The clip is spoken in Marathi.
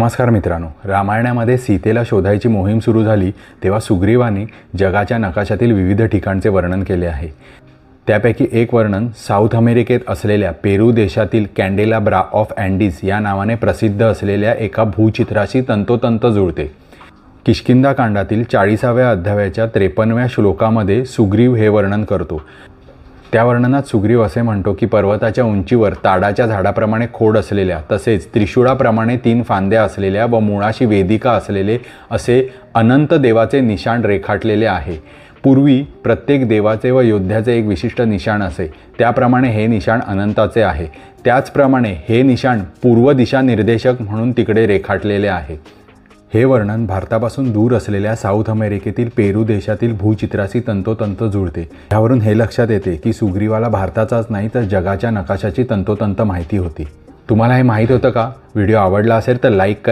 नमस्कार मित्रांनो, रामायणामध्ये सीतेला शोधायची मोहीम सुरू झाली तेव्हा सुग्रीवाने जगाच्या नकाशातील विविध ठिकाणचे वर्णन केले आहे। त्यापैकी एक वर्णन साऊथ अमेरिकेत असलेल्या पेरू देशातील कॅन्डेलाब्रा ऑफ अँडीज या नावाने प्रसिद्ध असलेल्या एका भूचित्राशी तंतोतंत जुळते। किष्किंधाकांडातील 40व्या अध्यायाच्या 53व्या श्लोकामध्ये सुग्रीव हे वर्णन करतो। त्या वर्णनात सुग्रीव असे म्हणतो की पर्वताच्या उंचीवर ताडाच्या झाडाप्रमाणे खोड असलेल्या तसेच त्रिशूळाप्रमाणे 3 फांद्या असलेल्या व मुळाशी वेदिका असलेले असे अनंत देवाचे निशाण रेखाटलेले आहे। पूर्वी प्रत्येक देवाचे व योद्ध्याचे एक विशिष्ट निशाण असे, त्याप्रमाणे हे निशाण अनंताचे आहे। त्याचप्रमाणे हे निशाण पूर्व दिशा निर्देशक म्हणून तिकडे रेखाटलेले आहे। हे वर्णन भारतापासून दूर असलेल्या साऊथ अमेरिकेतील पेरू देशातील भूचित्राशी तंतोतंत जुळते। यावरून हे लक्षात येते की सुग्रीवाला भारताचाच नाही तर जगाच्या नकाशाची तंतोतंत माहिती होती। तुम्हाला हे माहीत होतं का? व्हिडिओ आवडला असेल तर लाईक करा।